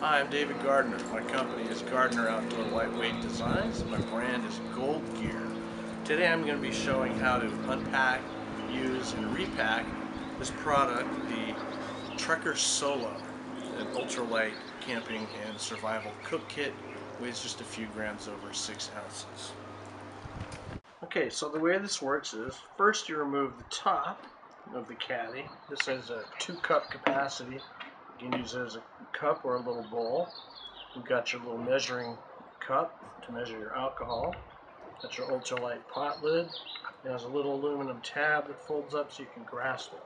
Hi, I'm David Gardner. My company is Gardner Outdoor Lightweight Designs. My brand is Gold Gear. Today I'm going to be showing how to unpack, use, and repack this product, the Trekker Solo, an ultralight camping and survival cook kit. Weighs just a few grams over 6 ounces. Okay, so the way this works is first you remove the top of the caddy. This has a 2-cup capacity. You can use it as a cup or a little bowl. You've got your little measuring cup to measure your alcohol. Got your ultralight pot lid. It has a little aluminum tab that folds up so you can grasp it.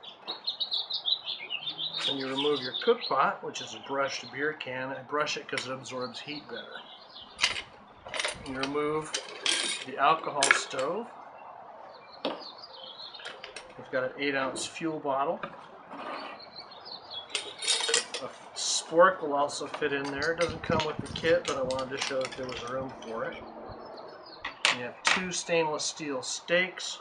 Then you remove your cook pot, which is a brushed beer can. I brush it because it absorbs heat better. You remove the alcohol stove. We've got an 8-ounce fuel bottle. A spork will also fit in there. It doesn't come with the kit, but I wanted to show that there was room for it. You have 2 stainless steel stakes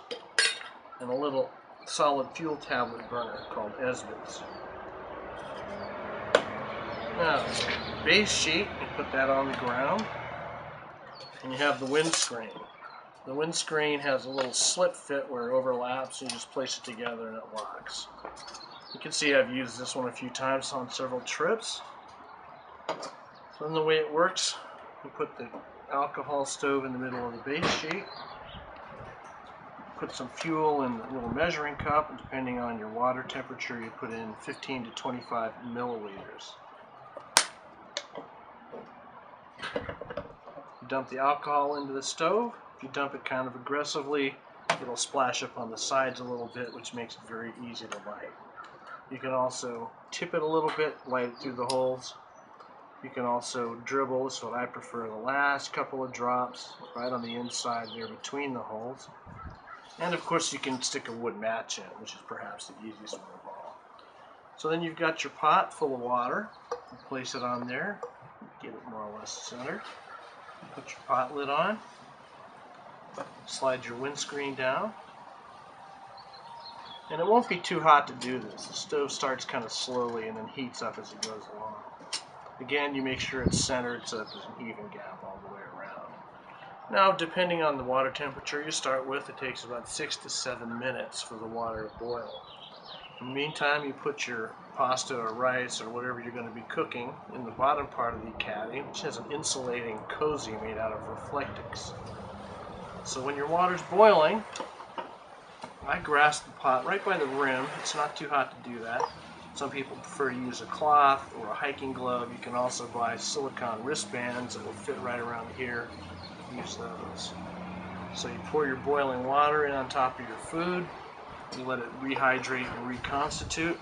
and a little solid fuel tablet burner called Esbit. Now, base sheet, you put that on the ground, and you have the windscreen. The windscreen has a little slip fit where it overlaps, and you just place it together and it locks. You can see I've used this one a few times on several trips. So then the way it works, you put the alcohol stove in the middle of the base sheet, put some fuel in the little measuring cup, and depending on your water temperature, you put in 15 to 25 milliliters. You dump the alcohol into the stove. If you dump it kind of aggressively, it'll splash up on the sides a little bit, which makes it very easy to light. You can also tip it a little bit, light it through the holes. You can also dribble, this is what I prefer, the last couple of drops right on the inside there between the holes. And of course you can stick a wood match in, which is perhaps the easiest one of all. So then you've got your pot full of water. You place it on there, get it more or less centered. Put your pot lid on. Slide your windscreen down. And it won't be too hot to do this. The stove starts kind of slowly and then heats up as it goes along. Again, you make sure it's centered so that there's an even gap all the way around. Now, depending on the water temperature you start with, it takes about 6 to 7 minutes for the water to boil. In the meantime, you put your pasta or rice or whatever you're going to be cooking in the bottom part of the caddy, which has an insulating cozy made out of reflectix. So when your water's boiling, I grasp the pot right by the rim. It's not too hot to do that. Some people prefer to use a cloth or a hiking glove. You can also buy silicone wristbands that will fit right around here. Use those. So you pour your boiling water in on top of your food. You let it rehydrate and reconstitute.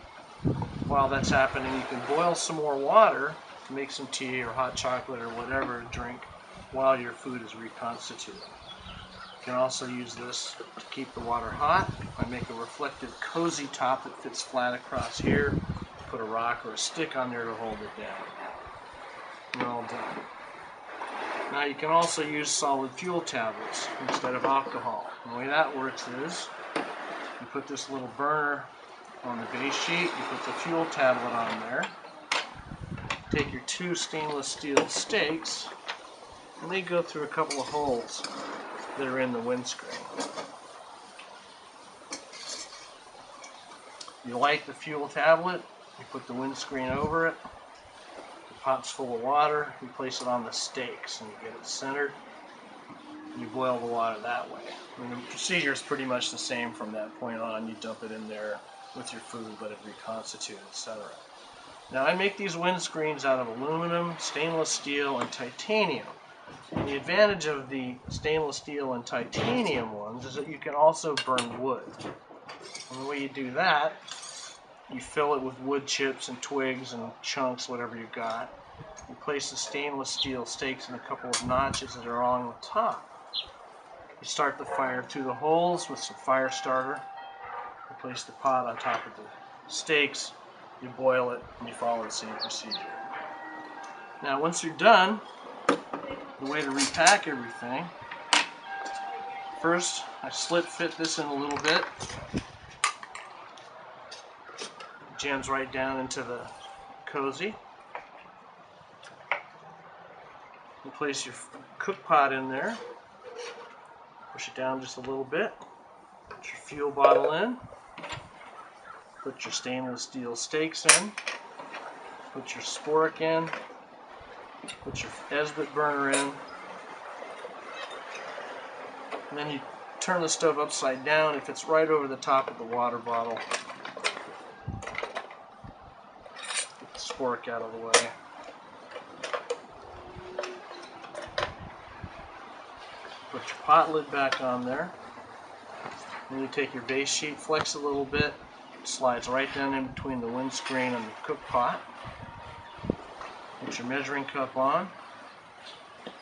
While that's happening, you can boil some more water to make some tea or hot chocolate or whatever to drink while your food is reconstituting. You can also use this to keep the water hot. I make a reflective cozy top that fits flat across here. Put a rock or a stick on there to hold it down. You're all done. Now you can also use solid fuel tablets instead of alcohol. And the way that works is you put this little burner on the base sheet, you put the fuel tablet on there, take your 2 stainless steel stakes, and they go through a couple of holes that are in the windscreen. You light the fuel tablet, you put the windscreen over it, the pot's full of water, you place it on the stakes and you get it centered, and you boil the water that way. And the procedure is pretty much the same from that point on. You dump it in there with your food, let it reconstitute, etc. Now I make these windscreens out of aluminum, stainless steel, and titanium. And the advantage of the stainless steel and titanium ones is that you can also burn wood. And the way you do that, you fill it with wood chips and twigs and chunks, whatever you've got. You place the stainless steel stakes in a couple of notches that are along the top. You start the fire through the holes with some fire starter. You place the pot on top of the stakes, you boil it, and you follow the same procedure. Now once you're done, the way to repack everything, first I slip fit this in a little bit. It jams right down into the cozy. You place your cook pot in there. Push it down just a little bit. Put your fuel bottle in. Put your stainless steel stakes in. Put your spork in. Put your Esbit burner in. And then you turn the stove upside down. If it's right over the top of the water bottle, get the spork out of the way. Put your pot lid back on there. Then you take your base sheet, flex it a little bit, it slides right down in between the windscreen and the cook pot. Put your measuring cup on,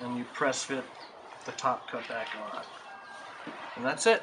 and you press fit the top cup back on. And that's it.